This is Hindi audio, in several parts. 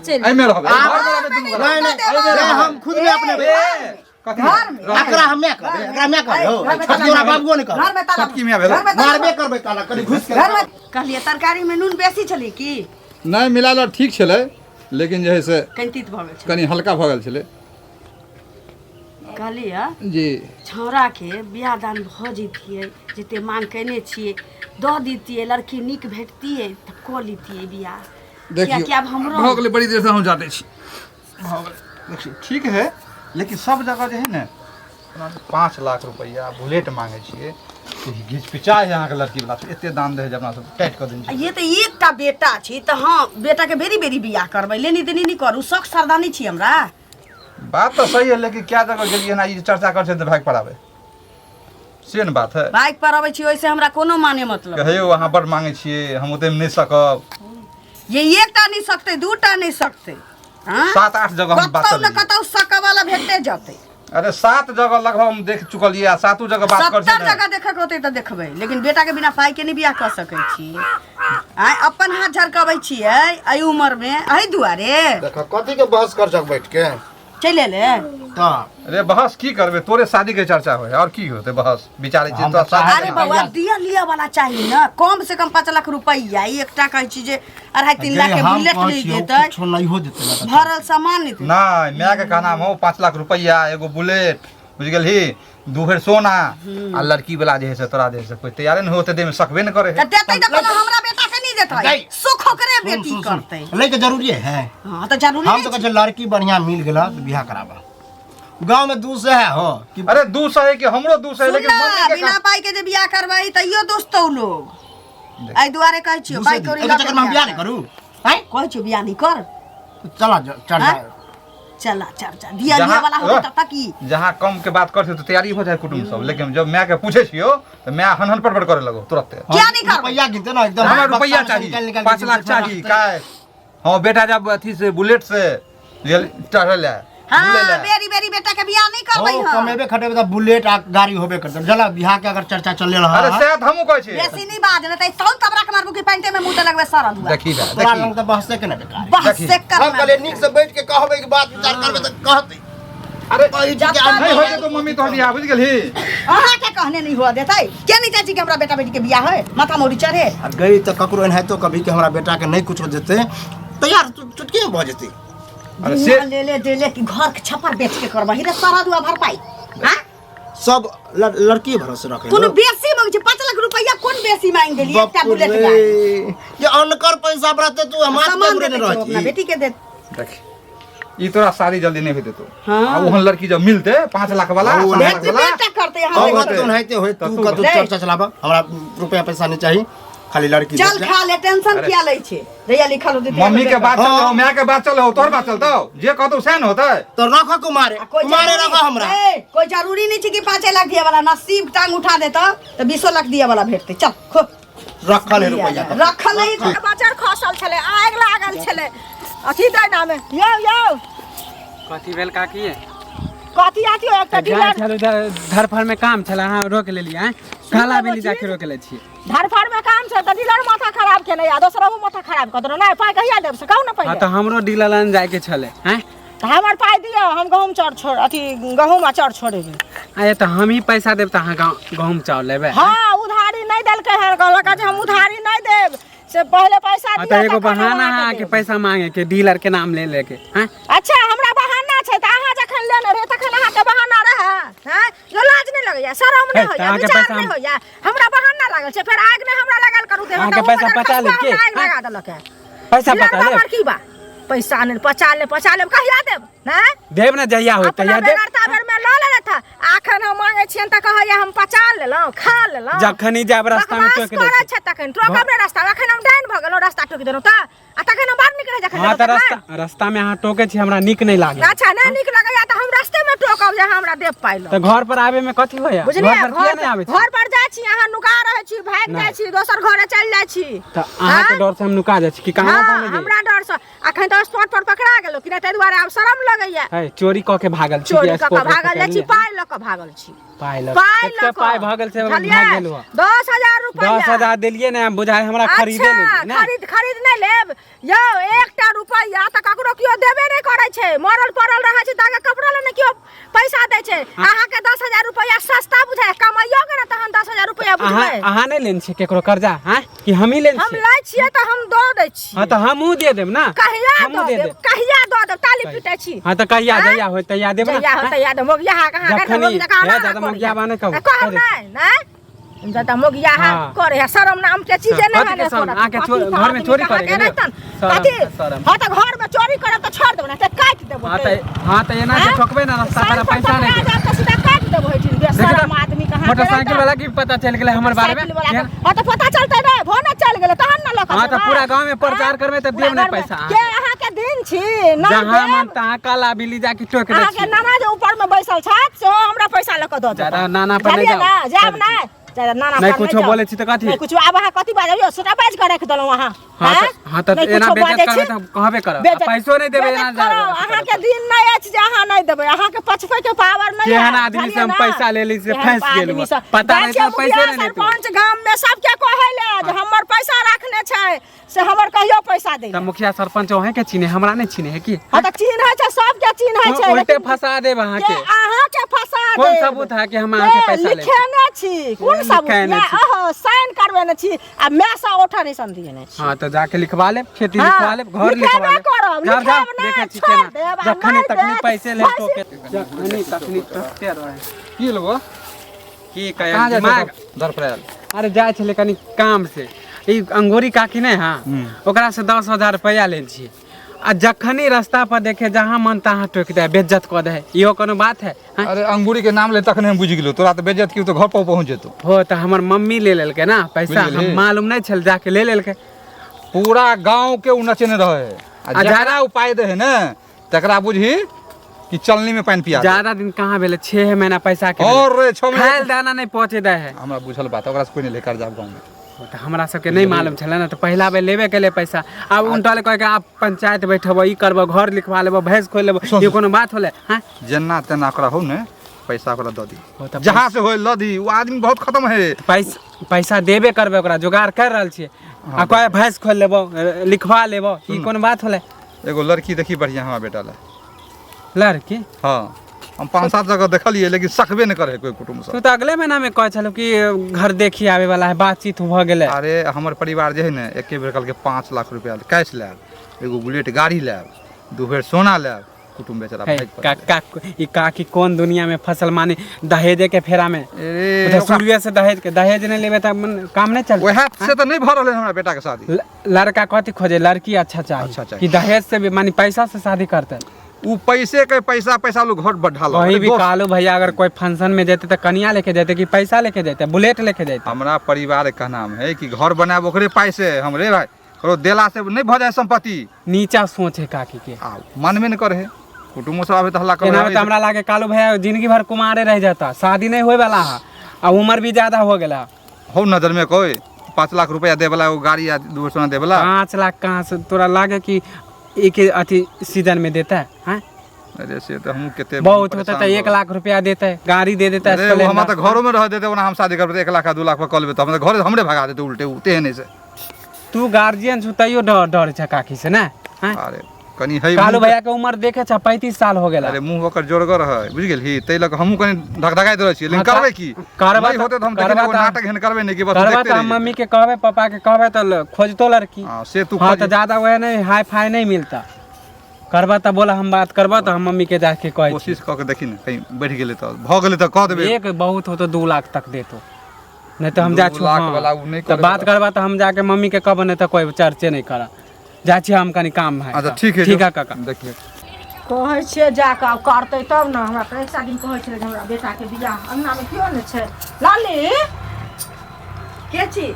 चल में रहबे नहीं हम खुद में अपने घर में एकरा हम एकरा में कर हो छोरा बाबूओ ने कर घर में ताला सबकी में भेल मारबे करबे ताला कनी घुस के घर में कहलिए तरकारी में नून बेसी छली की नहीं मिलाल ठीक छले लेकिन जे है से कंतित भ गेल कनी हल्का भ गेल छले कहलिए जी छौरा के बियाह दान भ जइतिए जते मांग केने छिए द दीतिए लड़की निक भेटतिए त क लीतिए बियाह देखिए क्या अब हमरो भ गेल बड़ी देर से हम जाते छी भ गेल देखिए ठीक है लेकिन सब जगह जे है ना 5 लाख रुपया बुलेट मांगे छिए घिचपिचा है यहाँ के लड़की वाला एते दाम दे अपना सब टाइट कर देनी ये तो एकटा बेटा छी त हां बेटा के बेरी बेरी बियाह करबै लेनी देनी नहीं करू शौक सरदानी छी हमरा बात तो सही है लेकिन क्या जगह गेलिए ना ये चर्चा कर से भाग पड़ावे से न बात है बाइक पर आबै छी ओइसे हमरा कोनो माने मतलब कहे वहां बड़ मांगे छिए हम ओते में नहीं सकब ये एकटा नहीं सकते दूटा नहीं सकते हां 7-8 जगह हम बात कर कतौ सका वाला भेटे जाते अरे 7 जगह लगभग हम देख चुकलिए आ 7 जगह बात कर 70 जगह देखक होते त देखबै लेकिन बेटा के बिना पाई के नहीं बियाह कर सकै छी आइ अपन हाथ झरकाबै छियै एहि उम्र में एहि दुआरे देख कथि के बहस कर जक बैठ के चले ले त अरे बहस की करबे तोरे शादी के चर्चा होय और की होते बहस विचारे छी तो शादी अरे बाबा दिया लिया वाला चाहिए ना कम से कम 5 लाख रुपया एकटा कहै छी जे 2.5-3 लाख के बुलेट नहीं देतै कुछ नहीं हो देतै भरल सामान नहीं देतै नहीं मैं के कहना हो 5 लाख रुपया एगो बुलेट बुझ गेल ही 2 भर सोना आ लड़की वाला जे है से तोरा दे से कोई तैयार नहीं होते दे में सकबे न करे त देतै त कोनो हमरा बेटा के नहीं देतै सुख ओकरे बेटी करतै ले के जरूरी है हां त जरूरी हम तो कहै लड़की बढ़िया मिल गेला तो बियाह कराबा गांव में दूसरे है हो कि अरे दूसरा है कि हमरो दूसरा है लेकिन मम्मी के बिना पाई के जे बियाह करबै तइयो दोस्तौ लोग आई दुआरे कहै छियो पाई कौड़ी एके चक्कर में हम बियाह नहीं करू हैं कहै छियो बियाह नहीं कर चला चढ़ जा चला चर्चा दिया लिया वाला हो त की जहां कम के बात करते तो तैयारी हो जाए कुटुंब सब लेकिन जब मैं के पूछे छियो तो मैं हनहन पड़पड़ करे लगो तुरंत क्या नहीं कर रुपया गिनते ना एकदम हमें रुपया चाहिए 5 लाख चाहिए काय हां बेटा जब अथी से बुलेट से चढ़ल है हां बेरी बेरी बेटा के बियाह नहीं करबै हां हां कमेबे खटेबे त बुलेट आ गाड़ी होबे करते जला बियाह के अगर चर्चा चल रहा अरे शायद हमहु कहै छी बेसी नहीं बाज न त तौ तबरा के मारबू के पैंटे में मुंह लगबे सारा दुआ देखी ना तोरा देखी लंग त बहसे के ना बेकार बस से कर हम कहले नीक से बैठ के कहबे कि बात विचार करबे त कहते अरे जब नहीं होते तो मम्मी तो बियाह बुझ गेल ही अहाँ के कहने नहीं हुआ देतै के नहीं चाची के हमरा बेटा बेटी के बियाह है माथा मोड़ी चढ़े और गई तो ककरो है तो कभी के हमरा बेटा के नहीं कुछ देते तो यार चुटकी में भ जती अरे से ले ले कि घर के छप्पर बेच के करबही रे सारा दुआ भर पाई हां सब लड़की भरोसे रखे कोनो बेसी मांग छै 5 लाख रुपया कोन बेसी मांग देली एकटा बुलेट ला ये अनकर पैसा बराते तू हमार सामान के दे रह अपना बेटी के दे देख ई तोरा शादी जल्दी नहीं होते तो हाँ। आ ओहन लड़की जब मिलते 5 लाख वाला 7 लाख वाला बेटा करते हम हम बात तो नहीं होय तू का तू चर्चा चलाबा हमरा रुपया पैसा नहीं चाहिए खाली लड़की चल खा ले टेंशन किया लै छे दैया लिखल होते मम्मी के बात चल मैं के बात चल तोर बात चलतो जे कहतो सैन होता तो रखो कुमारे रखो हमरा कोई जरूरी नहीं छै कि 5 लाख दिया वाला नसीब टांग उठा देता तो 20 लाख दिया वाला भेटते चल खो रखल है रुपया रखल नहीं बचर खसल छले आग लागल छले अथी दै नामे यो कथी भेल काकी कथी आती हो एकटा डीलर चलो धरफड़ में काम छला हां रोक लेलिए हैं काला बिल्ली जाके रोक ले छी धरफड़ में काम छै त डीलर माथा खराब केने या दोसरो माथा खराब क दरो नहीं पाई कहिया देब से कहू न पहिले हां तो हमरो डीलर लन जाए के छले हैं त हमर पाई दियो हम गहूम चढ़ छोड़ अथी गहूम चढ़ छोड़ेबे आए तो हम ही पैसा देब त हां गहूम चावल लेबे हां उधारी नहीं देलकै है कहलक जे हम उधारी नहीं देब से पहले पैसा तो दियो एगो बहाना है कि पैसा मांगे के डीलर के नाम ले लेके हैं अच्छा हमरा बहाना छै त अहाँ जखन लेने रे तखन अहाँ के बहाना रहे हैं जो लाज नहीं लगैया शरम नहीं होया विचार नहीं होया हमरा बहाना लागल छै फिर आग ने हमरा लागल करू दे अहाँ के पैसा पचा ले के लगा देलक है पैसा पचा ले की बा पैसा ने पचा ले कहिया देब हैं देब ना जहिया हो तहिया देब बेगरता बेर में ल लेले था आखन हम मांगे छियन त कहैया हम पचा लेलौ खा लेलौ जखन ही जाब रास्ता में टोक दे छै तखन टोकब रे रास्ता अखन हम डाइन भ गेलौ रास्ता टोक देलौ त आ तखन हम बाहर निकले जखन हां त रास्ता में अहाँ टोके छी हमरा निक नहीं लागे अच्छा नहीं निक लगैया त हम रास्ते में टोकब जे हमरा देब पाइलो तो घर पर आवे में कथी होया बुझलिए घर पर किया नहीं आवे घर पर जाय छी अहाँ नुका रहे छी भाग जाय छी दोसर घरे चल जाय छी त अहाँ के डर से हम नुका जाय छी कि कहां बने जाई हमरा डर से अखन त स्पॉट पर पकड़ा गेलो कि नै तै दुआरे अब शरम लगैया है चोरी क के भागल छी चोरी क के भागल छी पाइ ल के भागल छी पाई लग पाई कते लग पाई भागल से भाग गेलु 10,000 रुपया 10,000 देलिए ने बुझाय हमरा खरीदे ले ना खरीद नहीं लेब यौ 1टा रुपया त ककरो कियो देबे नहीं करे छै मरल पड़ल रहे छै ताके कपड़ा लेने कियो पैसा दै छै अहाँ के 10,000 रुपया सस्ता बुझाय कमाइयो के ना तहन 10,000 रुपया बुझबै अहाँ नहीं लेन छी केकरो कर्जा हां कि हम ही लेन छी हम लै छियै त हम दऽ दै छी हां त हमहू दे देब ना कहिया दऽ देब ताली पीटे छी हां त कहिया जइया होय तइया देब ना जइया होय तइया देब मोगिया कहाँ ज्यादा मोगिया बाने कहू नहीं ज्यादा मोगिया करे है शर्म नाम के चीज नहीं है आके घर में चोरी करे कथि हां त घर में चोरी करब त छोड़ देब ना त काट देब हां त एना के ठोकबे ना रास्ता पर पैसा नहीं त सीधा काट देब होइठिन बेशरम आदमी कहां मोटरसाइकिल वाला की पता चल गेले हमर बारे में हां त पता चलते नहीं भोने चल गेले तहन ना लोक हां त पूरा गांव में प्रचार करबे त देब नहीं पैसा के अहाँ के दिन छी ना जहां मन तहां काला बिल्ली जाके ठोक दे अहाँ के नाना जे ऊपर में बैसल छत से हमरा पैसा ल के दऽ दे ज्यादा नाना पर नहीं जाओ जाब ना ज्यादा नाना नहीं कुछ बोले छी त कथि नहीं कुछ अब अहाँ कथि बाजब सेटा बाज के रख देलौ वहां हां त एना बेइज्जत करबे त कहबे कर पैसो नहीं देबे एना जा अहाँ के दिन नहीं अछि जे अहाँ नहीं देबे अहाँ के पछपे के पावर नहीं है केहन आदमी से हम पैसा ले ली से फंस गेलु पता नहीं तो पैसे नहीं देतौ सरपंच गांव में सब के कहैले जे हमर पैसा रखने छै से हमर कहियो पैसा दे त मुखिया सरपंच ओहे के चिन्हे हमरा नहीं चिन्हे है की हां त चिन्ह छै सब के चिन्ह छै उल्टे फंसा देब अहाँ के अहाँ के फंसा दे कौन सबूत है कि हम अहाँ के पैसा ले लिखने छी कोन सबूत ओहो साइन करबेने छी आ मैसा ओठा नहीं सन दिएने छी हां त जाके लिखवा ले खेती लिखवा ले घर लिखवा ले देखे छी केना जखनी तखनी पैसे ले तो के जखनी तखनी टकते रहे की लेबो की कहे दिमाग दर पड़ल अरे जाय छले कनी काम से ई अंगूरी काकी नहीं हां ओकरा से 10,000 रुपया लेल छी आ जखनी रास्ता पर देखे जहां मन तहां टोक दे बेइज्जत क दे इहो कोनो बात है अरे अंगूरी के नाम ले तखने हम बुझ गेलो तोरा त बेइज्जत की तो घर पर पहुंच जेतो हो त हमर मम्मी ले लेलके ना पैसा हम मालूम नहीं छल जाके ले लेलके पूरा गांव के उनचने रहे आ जरा उपाय दे है ना तकरा बुझी कि चलनी में पानी पिया ज्यादा दिन कहां भेले 6 महीना पैसा के और 6 महीना खाइल दाना नहीं पहुंचे दे है हमरा बुझल बात ओकरा से कोई नहीं लेकर जाब गांव में तो हमरा सबके नहीं मालूम छले ना तो पहला बेर लेबे के ले पैसा अब उनटले कह के आप पंचायत बैठब ई करब घर लिखवा लेब भैंस खोल लेब ये कोनो बात होले हां जेना तेना ओकरा हो ने पैसा ओकरा द दी जहां से होय ल दी वो आदमी बहुत खत्म है पैसा देबे करबे ओकरा जुगाड़ कर रहल छी आ कहे भैंस खोल लेब लिखवा लेब ई कोनो बात होले एगो लड़की देखी बढ़िया हमरा बेटा ला लड़की हां हम 5-7 जगह देखलिए लेकिन सकबे न करे कोई कुटुंब सब तू तो अगले महीना में कह छलो कि घर देखी आवे वाला है बातचीत भ गेले अरे हमर परिवार जे है ने एके बेर कल के 5 लाख रुपया कैश लेब एगो बुलेट गाड़ी लेब 2 बेर सोना लेब कुटुंब बेचारा भाग ई काकी कौन दुनिया में फसल माने दहेज के फेरा में अरे शुरुए से दहेज नहीं लेबे त काम नहीं चल ओहे से तो नहीं भ रहले हमरा बेटा के शादी लड़का कथि खोजे लड़की अच्छा चाहिए कि दहेज से भी माने पैसा से शादी करते उ पैसे के पैसा लोग घर बढ़ा लो वही भी कालू भैया अगर कोई फंक्शन में देते तो कन्या लेके देते कि पैसा लेके देते बुलेट लेके देते हमरा परिवार का नाम है कि घर बनाब ओकरे पैसे हमरे भाई करो देला से नहीं भ जाए संपत्ति नीचा सोच है काकी के मन में न करे कुटुंब सब आवे त हल्ला करे तो हमरा लागे कालू भैया जिंदगी भर कुमारे रह जाता शादी नहीं होए वाला है आ उम्र भी ज्यादा हो गेला हो नजर में कोई 5 लाख रुपया दे वाला वो गाड़ी या 2 सोना दे वाला 5 लाख कहां से तोरा लागे कि एक अति सीजन में देता है हैं अरे से तो हम केते बहुत होता है 1 लाख रुपया देता है गाड़ी दे देता है हम तो घरों में रह देते हम शादी करबे 1 लाख 2 लाख पर कॉल तो हम घर हमरे भगा देते उल्टे उते नहीं से तू गार्जियन छुतइयो डर छ काकी से ना अरे कनी है कालू भैया के उम्र देखे छ 35 साल हो गेला अरे मुंह ओकर जोरगर है बुझ गेल ही तै लक हमहु कनी धकधकाई देले छी लेकिन करबे की करबा होते तो हम देखबे नाटक हन करबे नहीं कि बस देखते रही मम्मी के कहबे पापा के कहबे तो खोजतो लड़की हां से तू हां तो ज्यादा वह नहीं हाई फाई नहीं मिलता करबा त बोला हम बात करबा तो हम मम्मी के जाके कह कोशिश क के देखी न कहीं बढ़ गेले तो भ गेले तो कह देबे एक बहुत हो तो 2 लाख तक दे तो नहीं तो हम जा छु लाख वाला उ नहीं तो बात करबा तो हम जाके मम्मी के कहब नहीं तो कोई चर्चे नहीं करा जा छी हम कनी काम है अच्छा ठीक है काका देखिए कहै छियै जाके आब करतै तब ने हमरा तऽ एक दिन कहै छलै जे हमरा बेटाके बियाह अंगनामे केओ नहि छै लाली के छी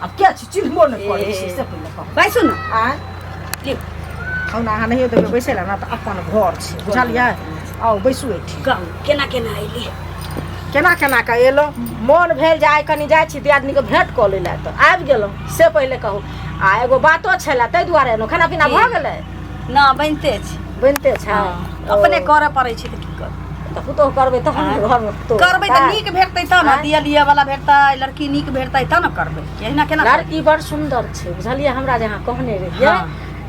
आब के छी चिन्हबो नहि करै छी से पहिले कहू बैसू ने आँय हमरा अहाँ नहियो देबै बैसै लए ने तऽ अपन घर छै बुझलियै आउ बैसू एहिठी कहू केना केना अयली केना केना कऽ एलहुँ मोन भेल जे आइ कनि जाइ छी दियादनीके भेँट कऽ लै लए तऽ आबि गेलहुँ से पहिले कहू आ एगो बातो छलै ताहि दुआरे एलहुँ खाना पीना भऽ गेलै ना बनिते छै बनिते छै अपने करऽ पड़ै छै तऽ की कर त पुतोह करबै तहन ने घर में पुतोह करबै त नीक भेटतै त न, दिया लिया वाला भेटतै, लड़की नीक भेटतै त न करबै। एहिना केना करबै? लड़की बड़ सुंदर छै बुझलियै, हमरा जहाँ कहने रहियै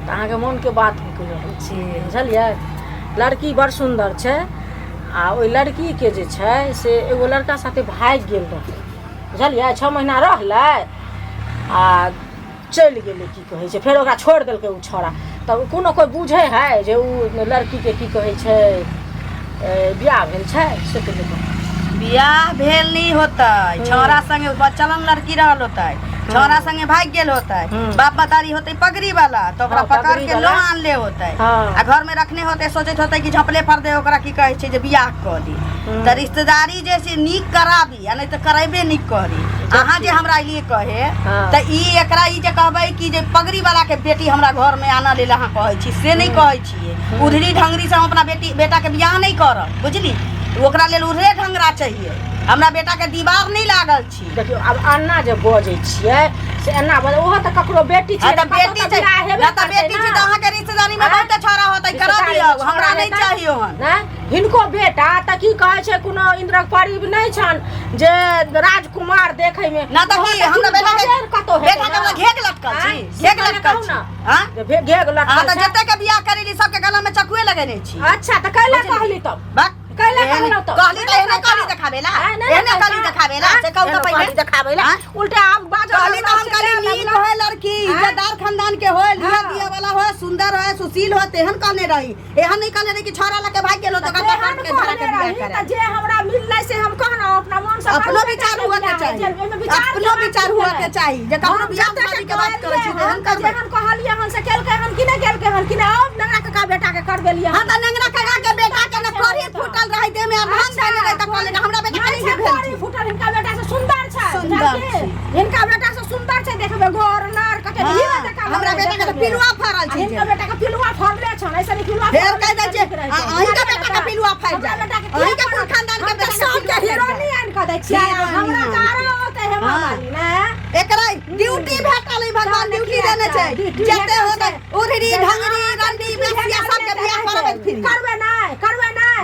त अहाँके मन के बात हम कहि रहल छी बुझलियै। लड़की बड़ सुंदर छै आ ओइ लड़की के जे छै से एगो लड़का साथे भागि गेल रहै बुझलियै, 6 महीना रहलै आ चलि गेलै की कहै छै, फेर ओकरा छोड़ि देलकै उ छौड़ा। तब कोनो कोइ बुझै है जे उ लड़की के की कहै छै बियाह भेल छै से के बियाह भेल नहीं होता, छौरा संगे बच्चलन लड़की रहल होता है, छौरा संगे भाग गेल होता है, बाप मतारी होते पगड़ी वाला तो ओकरा पकड़ के लो आन ले होता है आ घर में रखने होते, सोचत होते कि झपले पर दे ओकरा की कहै छै जे बियाह कर दी। त रिश्तेदारी जैसे नीक कराबी आ नहीं तो कराबे नीक करी। अहाँ जे हमरा लिए कहे त ई एकरा ई जे कहबै कि जे पगड़ी वाला के बेटी हमरा घर में आना लेल अहाँ कहै छी से नहीं कहै छियै। उधरी ढंगरी से हम अपना बेटा के बियाह नहीं करब बुझली, ओकरा लेल उधरे ढंगरा चाहिए, हमरा बेटा के दीवार नहीं लागल छी। देखियो अब अन्ना जे बजै छियै से एना बजै, ओहो त ककरो बेटी छै त बेटी छै, ना त बेटी छै त अहाँ के रिश्तेदारी में बहुते छोरा होतै, करा दियौ, हमरा नहीं चाहिए हन ना। हिनको बेटा त की कहै छै कोनो इंद्रक परी नहीं छन जे राजकुमार देखै में, ना त की हमरा बेटा के कतो है बेटा के हमरा घेग लटकल छी, घेग लटकल छी। हां घेग लटकल हां त जते के बियाह करेली सब के गला में चकुए लगेने छी। अच्छा त कैला कहली तब बक कैला कहलो त कहली त एने कहली देखाबेला, एने कहली देखाबेला से कहू त पहिले देखाबेला उल्टा आब बाज कहली त हम कहली नीक होय लड़की, इज्जतदार खानदान के होय, लिया दिया वाला होय, सुंदर होय, सुशील होय, तेहन कहने रही। एहन नहीं कहने रही कि छोरा लके भाग गेलो त का पकड़ के धरा के बियाह करे। त जे हमरा मिललै से हम कहना अपना मन से अपनो विचार हुआ के चाहिए, अपनो विचार हुआ के चाहिए जे ककरो बियाह शादी के बात करे छी तेहन कर जेहन कहलिए हन से केलकै हन कि नहीं केलकै हन कि नहीं, अब नंगरा काका बेटा के कर देलिए। हां त नंगरा काका के बेटा के न करी फूटल रही दे में अधान देने रही त कहले हमरा बेटा नहीं भेल करी फूटल, हिनका बेटा से सुंदर छै, सुंदर छै। हिनका बेटा से सुंदर छै, देखबे गोर नार कते हीरा जका हमरा बेटा के पिलुआ फरल छै, हिनका बेटा के पिलुआ फरले छन, ऐसे नहीं पिलुआ फेर कह दे छै अहीं के बेटा के पिलुआ फर जाए, अहीं के पूरा खानदान के बेटा सब के हीरोनी आन क दै छियै, हमरा तारा होते है मामाली ना। एकरा ड्यूटी भेटल है, भगवान ड्यूटी देने छै, जते होते उधरी ढंगरी रंडी बेसिया सब के बियाह करबे फिर करबे नहीं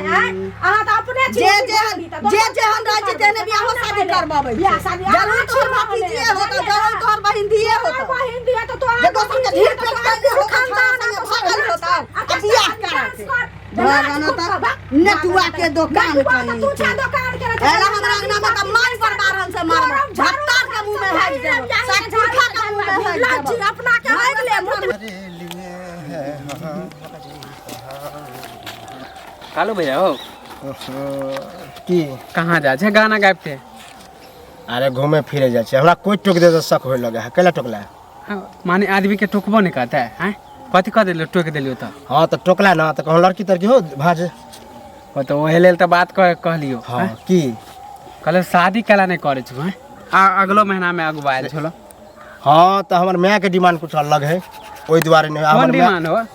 हैं अहाँ त अपने जे हम राज्य देने बियाह शादी करबाबै बियाह शादी जरूर तोर भतीजिए होता, जरूर तोर बहिन दिए होता, बहिन दिया तो देखो सबके ढेर पेट कर दे होता, खानदान में भागल होता आ बियाह कराते भगवान होता नेटुआ के दुकान कहीं तू छा दुकान के एला हमरा अंगना में त मान पर बारहन से मार झट्टा के मुंह में हाथ दे सब चूखा के मुंह में हाथ लाजी अपना के हाथ ले मुंह कालू भैया हो की कहाँ जा छै गाना गाबते? अरे घूमे फिरे जाइ छै, हमरा कोई टोक दे तो शक होय लगे है, कैला टोकला है? माने आदमी के टोकबो नहीं कहता है कथी कह दिलो टोक दिलियो त? हाँ तो टोकला ना तो कहूँ लड़की तड़की हो भाज ओ तो ओहे लेल त बात कहलियो। हाँ की कहले शादी केला नहीं करे छु अगलो महीना में अगुवाइल छलो। हाँ तो हमार माँ के डिमांड कुछ अलग है, ओई द्वारे नहीं कौन हमर डिमांड हो?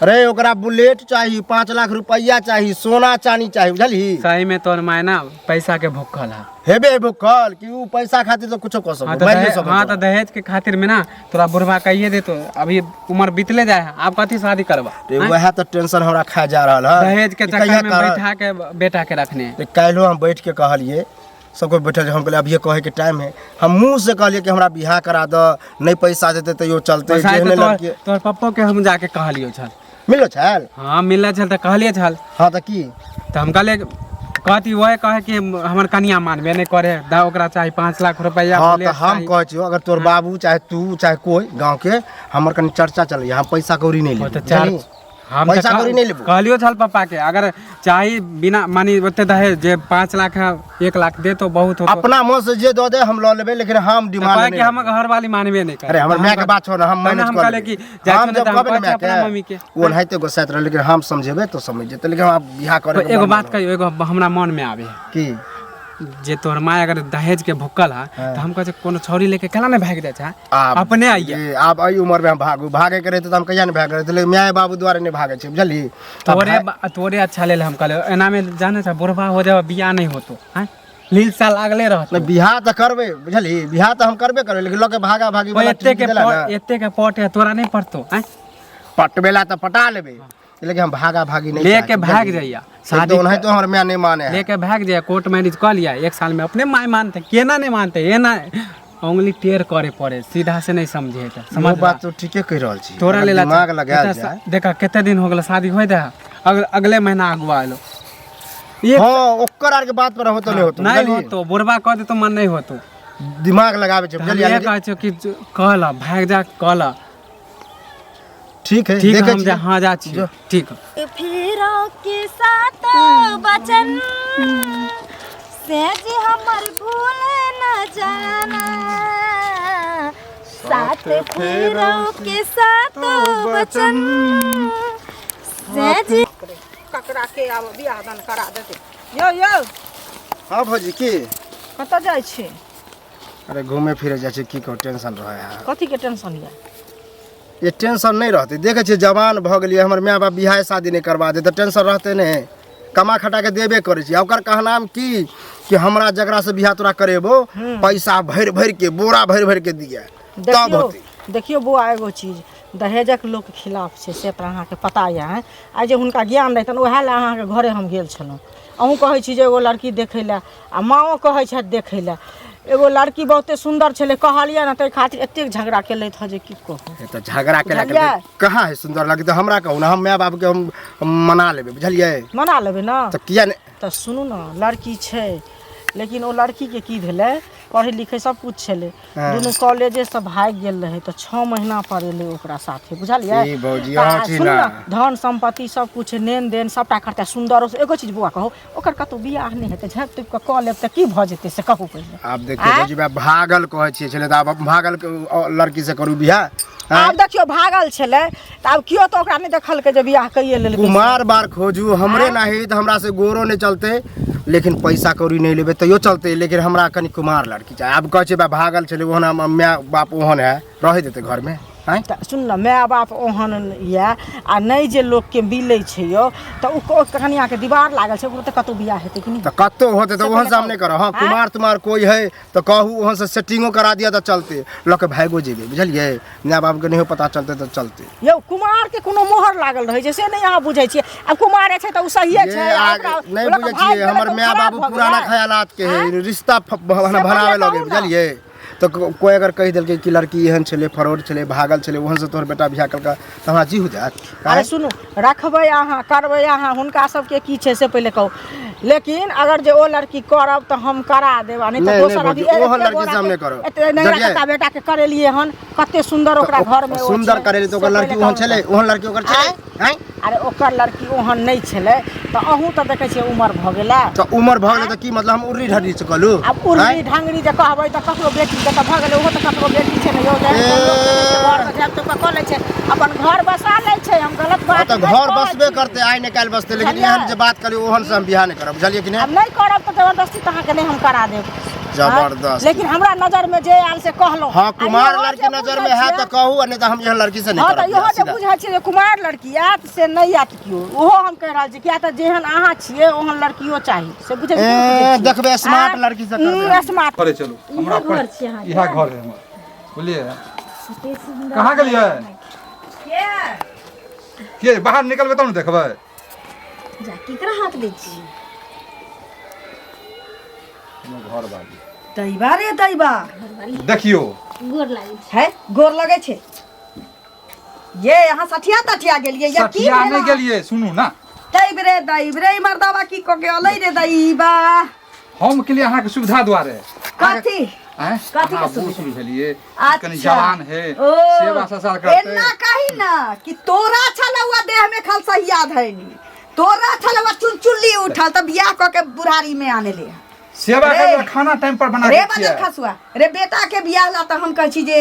अरे ओकरा बुलेट चाहिए, 5 लाख रुपया चाहिए, सोना चांदी चाहिए, बुझली? सही में तोर मायना पैसा के भूखल है। हेबे भूखल कि उ पैसा खातिर तो कुछ कर हाँ सको। तो दहेज के खातिर में ना तोरा बुढ़वा कहिए दे, तो अभी उम्र बीतले जाए, आप कथी शादी करबा? वह तो टेंशन हमरा खा जा रहा है, दहेज के चक्कर में बैठा के बेटा के रखने। कलो हम बैठ के कहलिए सबको बैठल, हम कहले अभी कहे के टाइम है, हम मुंह से कहलिए कि हमरा बियाह करा दो, नहीं पैसा देते तो यो चलते। तोर पप्पो के हम जाके कहलियो छल, मिलो छल? हाँ मिलले छल त कहलिए छल। हाँ तो की तो हम कहले कहती वह कहे कि हमर कनिया मानबे नहीं करे, ओकरा चाहे 5 लाख रुपया। हाँ तो हम कहे छी अगर तोर बाबू चाहे तू चाहे कोई गांव के हमर कनी चर्चा चल, हम पैसा कौड़ी नहीं ले, हम पैसा कौड़ी नहीं लेबो। कहलियो छल पापा के अगर चाहे बिना मानी ओते दहेज जे 5 लाख 1 लाख दे तो बहुत हो, अपना मुंह से जे दो दे हम लो लेबे, लेकिन हम डिमांड नहीं। कि हम घर वाली मानबे नहीं करे। अरे हमर मां के बात छोड़, हम मैनेज कर कहले कि हम जब कहबे ना अपना मम्मी के वो नहीं गोसाइत रह, लेकिन हम समझेबे तो समझ जेते, लेकिन हम बियाह करे। एगो बात कहियो, एगो हमरा मन में आवे की जे तोर माँ अगर दहेज के भुक्कल है तो हम कहे कोनो छौरी लेके केला नहीं भाग दे छा अपने आइए। आप आई उम्र में हम भागे करे तो हम कहिया नहीं भाग रहे, लेकिन माय बाबू द्वारा नहीं भागे छे, बुझली? तोरे अच्छा ले हम कहले एना में जाने छा बुढ़वा हो जाए बियाह नहीं होतो हैं, लील साल अगले रहत। बियाह तो करबे, बुझली? बियाह तो हम करबे करे, लेकिन लोग भागा भागी वाला एते के पट है तोरा नहीं पड़तो हैं? पटबेला तो पटा लेबे, लेकिन हम भागा भागी नहीं लेके भाग जाइया शादी तो नहीं तो हमारे मैं नहीं माने हैं। लेके भाग जाइए कोर्ट मैरिज कर लिया 1 साल में अपने माय मानते केना नहीं मानते ये ना उंगली टेढ़ करे पड़े सीधा से नहीं समझे तो समझ बात तो ठीके कह रहल छी तोरा ले दिमाग लगायल जाए देखा कितने दिन हो गया शादी होय दे अगले महीना अगुआ आलो ये हां ओकर आर के बात पर होतो नहीं होतो नहीं होतो बुढ़वा कह दे तो मन नहीं होतो दिमाग लगावे छै बुझलिए ये कह छो कि कहला भाग जा कहला ठीक है ठीक देखे हम जा हां जा छी ठीक फिरों के साथ बचन से जी हमर भूल न जाना साथ फिरों के साथ बचन से जी ककरा के आब बियाह दान करा देते यो हां भौजी की कतऽ जाइ छी अरे घूमे फिरे जाइ छी की को टेंशन रहे है कथी के टेंशन ये ये टेंशन नहीं रहते देखे छियै जवान भ गेलिए हमर माय बाप बियाह शादी नहीं करवा दे तो टेंशन रहते नहीं कमा खटा के देबे करे छी ओकर कहनाम की कि हमरा जगरा से बियाह तोरा करेबो पैसा भर भर के बोरा भर भर के दिया तब होती देखियो बौआ एगो चीज दहेजक लोक के खिलाफ छै से तऽ अहाँके पता यऽ आइ जे हुनका ज्ञान रहतनि ओएह लए अहाँके घरे हम गेल छलहुँ अहूँ कहै छी जे एगो लड़की देखै लए आ माँओ कहै छथि देखै लए एगो लड़की बहुते सुंदर छलै कहलियै ना ताहि खातिर एतेक झगड़ा केलथि हँ जे की कहू ये तो झगड़ा के लगे कहाँ है सुंदर लगे तो हमरा कहू ना हम माय बाप के हम मना लेबे बुझलिए मना लेबै ना तो किया नहीं तऽ सुनू ना लड़की छै लेकिन ओ लड़की के की भेलै पढ़े लिखे सब कुछ छलै दुनू कॉलेजे से भाग गेल रहे तो 6 महीना पर एलै ओकरा साथे बुझलियै ई भौजी अहाँ छी ना धन संपत्ति सब कुछ लेन देन सबटा करते सुंदर एगो चीज बुआ कहू ओकर कतौ बियाह नहीं हेतै झप तुप के कऽ लेब तऽ की भऽ जेतै से कहू पहिले आप देखिए भौजी बा भागल कहै छियै छले तऽ आब भागल के लड़की से करू बियाह आब देखियो भागल छलै तऽ आब कियो तऽ ओकरा नहीं देखलकै जे बियाह कइए लेलकै कुमार बार खोजू हमरे नहीं तो हमरा से गोरो नहीं चलते लेकिन पैसा कौड़ी नहीं लेबे तैयो चलते लेकिन हमरा कनी कुमार लड़की चाहिए आब कहे बा भागल चले ओहन माय बाप ओहन है रह देते घर में सुन ना माय बाप ओहन ये आ नहीं जे लोग के मिलै छै यो तऽ ओ कनिया के दीवार लागल छै ओकरो तऽ कतौ बियाह हेतै कि नहीं तो कतो होते तो ओहन सामने करो हां कुमार तुम्हार कोई है तो कहू ओहन से सेटिंगो करा दिया तो चलते लोग भागो जेबे बुझलिए माय बाप के नहीं पता चलते तो चलते यौ कुमार के कोनो मोहर लागल रहे छै से नहीं अहाँ बुझै छियै अब कुमार छै तऽ उ सहिए छै नहीं बुझै छियै हमर माय बाप पुराना ख्यालात के है रिश्ता बनावे लगे बुझलिए तो कोई अगर कह दिल कि लड़की एहन छले फरौड छले भागल छले ओहन से तोहर बेटा बियाह कलका त हमरा जी हो जात अरे सुनू रखबै अहाँ करबै अहाँ हुनका सबके की छै से पहिले कहू लेकिन अगर जे ओ लड़की करब तऽ हम करा देब नहीं तो दोसर अभी ओहन लड़की सामने करो नहीं रखता बेटा के करेलिए हन कते सुंदर ओकरा घर में सुंदर करेली तो ओकर लड़की ओहन छले ओहन लड़की ओकर छले हैं अरे ओकर लड़की ओहन नहीं छले तऽ अहूँ तऽ देखै छियै उमर भ गेला तो उमर भ गेलै त की मतलब हम उर्री ढर्री से कहलू अब उर्री ढंगरी जे कहबै तऽ ककरो बेटी के तऽ भ गेलै ओहो तऽ ककरो बेटी छै ने यौ घर में जब तो कऽ लै छै अपन घर बसा लै छै हम गलत बात तो घर बसबे करते आइ ने काल बसते लेकिन एहन जे बात करी ओहन से हम बियाह नहीं करब बुझलिए कि नहीं अब नहीं करब तऽ जबरदस्ती तऽ अहाँके नहीं हम करा देब जबरदस्त लेकिन हमरा नजर में जे आयल से कहलहुँ हाँ कुमार लड़की नजर में है तो कहू नहीं तो हम यह लड़की से नहीं हाँ तो करब इहो जे बुझै छियै जे कुमार लड़की आयत से नहीं आयत कियो ओहो हम कह रहल छी किया तऽ जेहन अहाँ छियै ओहन लड़कियो चाही से बुझै छियै देखबे स्मार्ट लड़की से करबे स्मार्ट चले चलो हमरा घर छै इहा घर है हमर बोलिए कहाँ गेलिए के बाहर निकलबे तब न देखबै जा केकरा हाथ दै छी घर बाली दैबा रे दैबा देखियो गोर लागै है गोर लगे छै ये यहाँ सठिया तठिया गेलिए या की सठिया नहीं गेलिए सुनू ना दैब रे मर्दावा की को के अलै रे दैबा हम के लिए अहाँ के सुविधा द्वारे कथी हैं कथी के सुविधा शुरू भेलिए अच्छा। कनी जवान है ओ, सेवा ससार करते एना कही ना कि तोरा छलवा देह में खल सहिया धैली तोरा छलवा चुलचुल्ली उठल त बियाह क के बुढ़ारी में आने ले सेवा कर खाना टाइम पर बना रे के बदल खसुआ रे बेटा के बियाह ला त हम कहै छी जे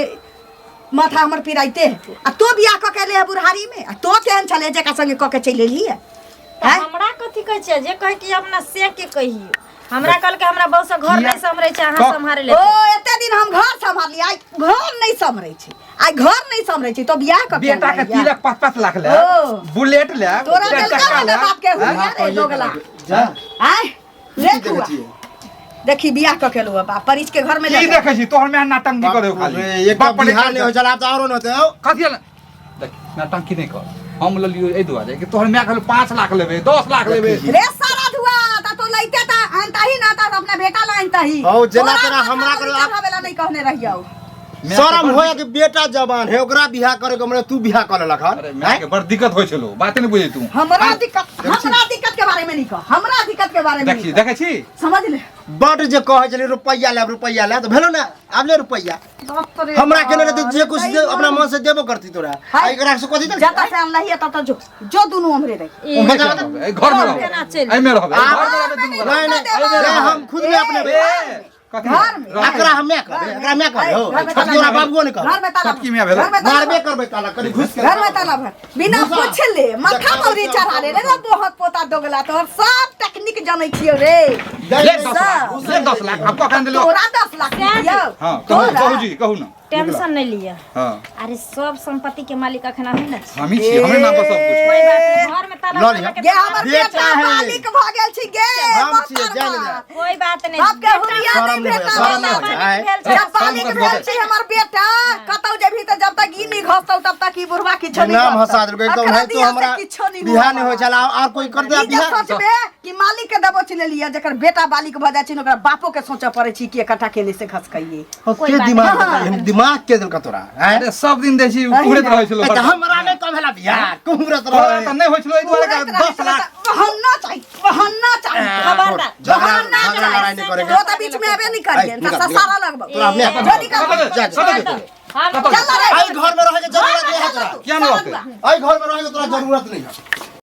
माथा हमर पिराइते आ तो बियाह क के ले बुढ़ारी में आ तो केहन छले जेका संगे क के चले लिए तऽ हमरा कथी कहै छै जे कहै कि अपना से के कहियो हमरा कल के हमरा बहुत सा घर नहीं संभरे छै अहाँ संभारे ले ओ एते दिन हम घर संभाल लिया घर नहीं संभरे छै आई घर नहीं संभरे छै तो बियाह क के बेटा के तिलक 5-5 लाख ले बुलेट ले तोरा देलका ना बाप के हुआ रे दोगला आय ले तू देखी बियाह क के लो बाप परिच के घर में की देखै छी तोहर में नाटंकी करे खाली एक बाप बिहार नहीं हो चला तो औरो न होते हो कथि देख नाटंकी नहीं कर हम ले लियो ए दुआरे कि तोहर मैं कहलो 5 लाख लेबे 10 लाख लेबे रे सारा धुआ ता तो लइते ता अंता ही ना ता अपना बेटा ला अंता ही औ जेना तेरा हमरा करे हवेला नहीं कहने रहियो शरम होय कि बेटा जवान है ओकरा बियाह करे के मने तू बियाह कर लेलक अरे मैं के बड़ दिक्कत होय छलो बात नहीं बुझे तू हमरा दिक्कत के बारे में नहीं कह हमरा दिक्कत के बारे में देखी देखे छी समझ ले बड जे कहे छले रुपैया ले तो भेलो ना आब ले रुपैया हमरा के ने जे कुछ दे अपना मन से देबो करती तोरा एकरा से कथि दे जता से हम नहीं तता जो दोनों हमरे रही घर में रहो ए में रहो घर में रहो दुनु नहीं हम खुद में अपने घर में एकरा हम मैं करे हो तोरा बाबूओ ने कर घर में ताला सबकी में भेलो मारबे करबे ताला करी घुस के घर में ताला भर बिना पूछले मक्खा मौरी चढ़ा ले रे बहुत पोता दोगला तो सब टेक्निक जानै छियो रे ले 10 लाख आपको कान दिलो तोरा 10 लाख दियो हां कहू जी कहू ना टेंशन नहीं लिया। हां अरे सब संपत्ति के मालिक अखना है ना हम ही छी हमरे नाम पर सब कुछ कोई बात नहीं घर में ताला लो लिया। लगा के गे हमर बेटा है। मालिक भ गेल छी गे हम छियै जान जा कोई बात नहीं बाप के हुरिया नहीं बेटा शरम नहीं होय आय जब मालिक भेल छी हमर बेटा कतौ जेभी त जब तक ई नहीं घसतौ तब तक ई बुढ़वा किछो नहीं नाम हसा देलको एकदम है तो हमरा बियाह नहीं होय छला और कोई कर दे बियाह सोचबे कि मालिक के दबो चिले लिया जकर बेटा बालिक भ जाय छी ओकरा बापो के सोचे पड़े छी कि एकटा केने से खसकइए के दिमाग के दिल का तोरा अरे सब दिन देसी उड़त रहै छलो त हमरा ने कब भेला बियाह कुंगरत रह त नहीं होय छलो ए दुआरे का 10 लाख बहन्ना चाहिए खबरदार झगड़ा लड़ाई नहीं करेंगे तो बीच में आबे नहीं करिए त सारा लगबो तोरा अपने जल्दी कर जा चल रे आई घर में रहे के जरूरत नहीं है तोरा क्या न रहते आई घर में रहे के तोरा जरूरत नहीं है